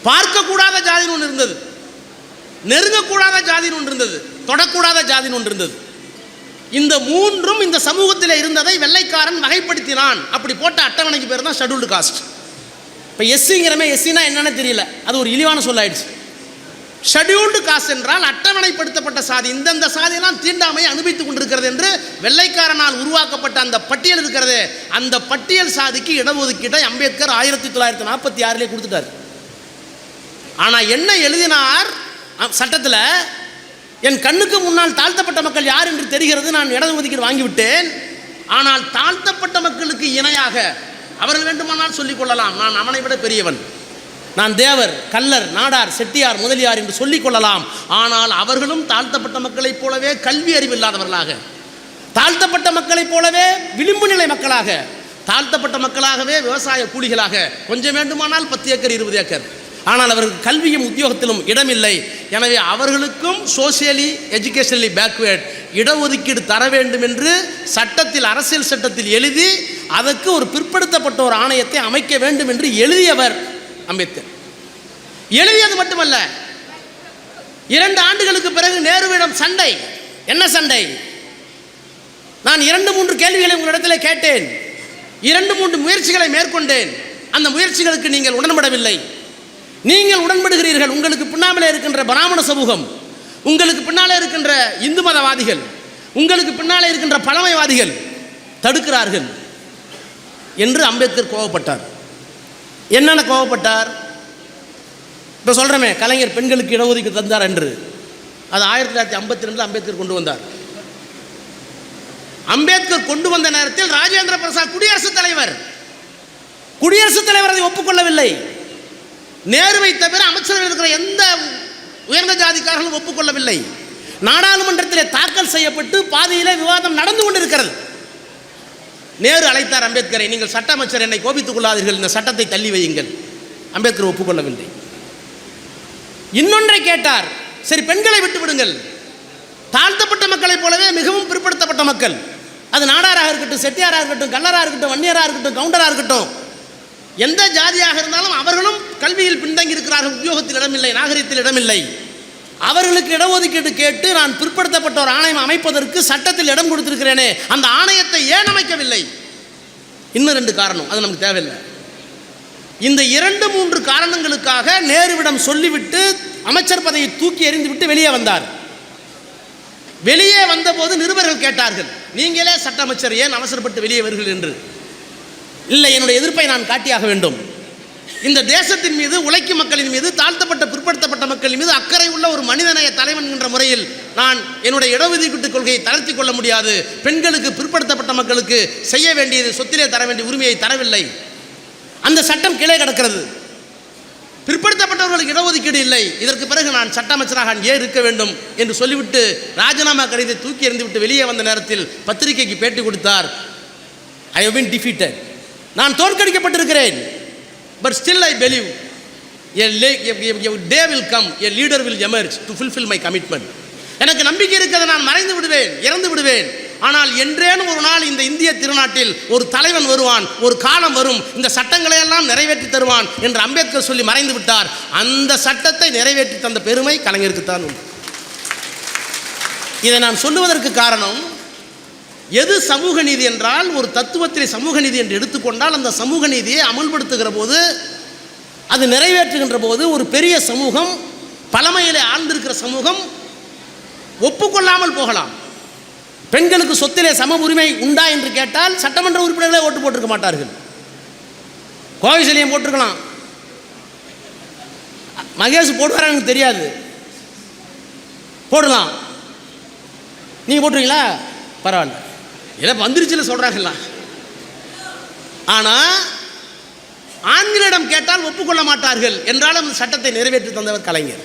பார்க்கக்கூடாத ஜாதின்னு ஒன்று இருந்தது, நெருங்கக்கூடாத ஜாதின்னு ஒன்று இருந்தது, தொடக்கூடாத ஜாதின்னு ஒன்று இருந்தது. இந்த மூன்றும் இந்த சமூகத்தில் இருந்ததை வெள்ளைக்காரன் வகைப்படுத்தினான். அப்படி போட்ட அட்டவணைக்கு பேர் தான் ஷெட்யூல்டு காஸ்ட். இப்போ எஸ்சிங்கிறமே எஸ்சினா என்னன்னு தெரியல, அது ஒரு இழிவான சொல்லாயிடுச்சு. ஷெட்யூல்டு காஸ்ட் என்றால் அட்டவணைப்படுத்தப்பட்ட சாதி, இந்தந்த சாதியெல்லாம் தீண்டாமையை அனுபவித்துக் கொண்டிருக்கிறது என்று வெள்ளைக்காரனால் உருவாக்கப்பட்ட அந்த பட்டியல் இருக்கிறது. அந்த பட்டியல் சாதிக்கு இடஒதுக்கீட்டை அம்பேத்கர் 1946 கொடுத்துட்டார். ஆனால் என்ன எழுதினார் சட்டத்தில்? என் கண்ணுக்கு முன்னால் தாழ்த்தப்பட்ட மக்கள் யார் என்று தெரிகிறது, நான் இடஒதுக்கீடு வாங்கிவிட்டேன். ஆனால் தாழ்த்தப்பட்ட மக்களுக்கு இணையாக அவர்கள் வேண்டுமானால் சொல்லிக் கொள்ளலாம், நான் அவனை விட பெரியவன், நான் தேவர், கல்லர், நாடார், செட்டியார், முதலியார் என்று சொல்லிக் கொள்ளலாம். ஆனால் அவர்களும் தாழ்த்தப்பட்ட மக்களைப் போலவே கல்வி அறிவில்லாதவர்களாக, தாழ்த்தப்பட்ட மக்களைப் போலவே விளிம்பு நிலை மக்களாக, தாழ்த்தப்பட்ட மக்களாகவே விவசாய கூலிகளாக, கொஞ்சம் வேண்டுமானால் 10 ஏக்கர் 20 ஏக்கர், ஆனால் அவர்கள் கல்வியும் உத்தியோகத்திலும் இடமில்லை. எனவே அவர்களுக்கும் சோசியலி எஜுகேஷனலி பேக்வேர்ட் இடஒதுக்கீடு தர வேண்டும் என்று சட்டத்தில், அரசியல் சட்டத்தில் எழுதி அதற்கு ஒரு பிற்படுத்தப்பட்ட ஒரு ஆணையத்தை அமைக்க வேண்டும் என்று எழுதியவர் அம்பேத்கர். எழுதியது மட்டுமல்ல, 2 ஆண்டுகளுக்கு பிறகு நேருவிடம் சண்டை. என்ன சண்டை? நான் 2-3 கேள்விகளை உங்களிடத்தில் கேட்டேன், 2-3 முயற்சிகளை மேற்கொண்டேன், அந்த முயற்சிகளுக்கு நீங்கள் உடன்படவில்லை. நீங்கள் உடன்படுகிறீர்கள், உங்களுக்கு பின்னாலே இருக்கின்ற பிராமண சமூகம், உங்களுக்கு பின்னாலே இருக்கின்ற இந்து மதவாதிகள், உங்களுக்கு பின்னாலே இருக்கின்ற பழமைவாதிகள் தடுக்கிறார்கள் என்று அம்பேத்கர் கோபப்பட்டார். என்னென்ன கோபப்பட்டார்? இப்போ சொல்கிறமே, கலைஞர் பெண்களுக்கு இடஒதுக்கீடு தந்தார் என்று, அது 1952 அம்பேத்கர் கொண்டு வந்தார். அம்பேத்கர் கொண்டு வந்த நேரத்தில் ராஜேந்திர பிரசாத் குடியரசுத் தலைவர் அதை ஒப்புக்கொள்ளவில்லை. நேருவை தவிர அமைச்சர்கள் இருக்கிற எந்த உயர்ந்த ஜாதிக்காரர்களும் ஒப்புக்கொள்ளவில்லை. நாடாளுமன்றத்தில் தாக்கல் செய்யப்பட்டு பாதியிலே விவாதம் நடந்து கொண்டிருக்கிறது. நேரு அழைத்தார் அம்பேத்கரை, நீங்கள் சட்ட அமைச்சர், என்னை கோபித்துக் கொள்ளாதீர்கள், இந்த சட்டத்தை தள்ளி வையுங்கள். அம்பேத்கர் ஒப்புக்கொள்ளவில்லை. இன்னொன்றை கேட்டார், சரி பெண்களை விட்டு விடுங்கள், தாழ்த்தப்பட்ட மக்களைப் போலவே மிகவும் பிற்படுத்தப்பட்ட மக்கள், அது நாடாராக இருக்கட்டும், செட்டியாராக இருக்கட்டும், கல்லராக இருக்கட்டும், வன்னியராக இருக்கட்டும், கவுண்டராக இருக்கட்டும், எந்த ஜாதியாக இருந்தாலும் அவர்களும் கல்வியில் பின்தங்கி இருக்கிறார்கள், உத்தியோகத்தில் இடமில்லை, நாகரிகத்தில் இடமில்லை, அவர்களுக்கு இடஒதுக்கீடு கேட்டு நான் பிற்படுத்தப்பட்ட ஒரு ஆணையம் அமைப்பதற்கு சட்டத்தில் இடம் கொடுத்திருக்கிறேனே, அந்த ஆணையத்தை ஏன் அமைக்கவில்லை? இன்னும் 2 காரணம், அது நமக்கு தேவையில்லை. இந்த 2-3 காரணங்களுக்காக நேருவிடம் சொல்லிவிட்டு அமைச்சர் பதவியை தூக்கி எறிந்துவிட்டு வெளியே வந்தார். வெளியே வந்தபோது நிருபர்கள் கேட்டார்கள், நீங்களே சட்ட அமைச்சர், ஏன் அவசரப்பட்டு வெளியே வருகிறீர்கள் என்று. இல்லை, என்னுடைய எதிர்ப்பை நான் காட்டியாக வேண்டும். இந்த தேசத்தின் மீது, உழைக்கும் மக்களின் மீது, தாழ்த்தப்பட்ட பிற்படுத்தப்பட்ட மக்களின் மீது அக்கறை உள்ள ஒரு மனிதநேய தலைவன் என்ற முறையில் நான் என்னுடைய இடஒதுக்கீட்டு கொள்கையை தளர்த்தி கொள்ள முடியாது. பெண்களுக்கு, பிற்படுத்தப்பட்ட மக்களுக்கு செய்ய வேண்டியது, சொத்திலே தர வேண்டிய உரிமையை தரவில்லை. அந்த சட்டம் கீழே கிடக்கிறது. பிற்படுத்தப்பட்டவர்களுக்கு இடஒதுக்கீடு இல்லை. இதற்கு பிறகு நான் சட்ட அமைச்சராக ஏன் இருக்க வேண்டும் என்று சொல்லிவிட்டு ராஜினாமா கடிதத்தை தூக்கி எறிந்துவிட்டு வெளியே வந்த நேரத்தில் பத்திரிகைக்கு பேட்டி கொடுத்தார். ஐ ஹவ் பீன் டிஃபீட்டட், நான் தோற்கடிக்கப்பட்டிருக்கிறேன். But still I believe a day will come, a leader will emerge to fulfill my commitment. எனக்கு நம்பிக்கை இருக்கிறது, நான் மறைந்து விடுவேன், இறந்து விடுவேன். ஆனால் என்றேனும் ஒரு நாள் இந்த இந்திய திருநாட்டில் ஒரு தலைவன் வருவான், ஒரு காலம் வரும், இந்த சட்டங்களை எல்லாம் நிறைவேற்றி தருவான் என்று அம்பேத்கர் சொல்லி மறைந்து விட்டார். அந்த சட்டத்தை நிறைவேற்றி தந்த பெருமை கலைஞருக்குத்தான் உண்டு. இதை நான் சொல்லுவதற்கு காரணம், எது சமூக நீதி என்றால், ஒரு தத்துவத்தில் சமூக நீதி என்று எடுத்துக்கொண்டால் அந்த சமூக நீதியை அமல்படுத்துகிற போது, அது நிறைவேற்றுகின்ற போது ஒரு பெரிய சமூகம், பழமையிலே ஆழ்ந்திருக்கிற சமூகம் ஒப்புக்கொள்ளாமல் போகலாம். பெண்களுக்கு சொத்திலே சம உரிமை உண்டா என்று கேட்டால் சட்டமன்ற உறுப்பினர்களே ஓட்டு போட்டிருக்க மாட்டார்கள். கோவிசலியம் போட்டிருக்கலாம், மகேஷ் போடுவாரா எனக்கு தெரியாது, போடலாம். நீங்கள் போட்டுருவீங்களா? பரவாயில்ல, ஏன்னா வந்துருச்சுன்னு சொல்கிறாங்களா. ஆனால் ஆண்களிடம் கேட்டால் ஒப்புக்கொள்ள மாட்டார்கள் என்றாலும் அந்த சட்டத்தை நிறைவேற்றி தந்தவர் கலைஞர்.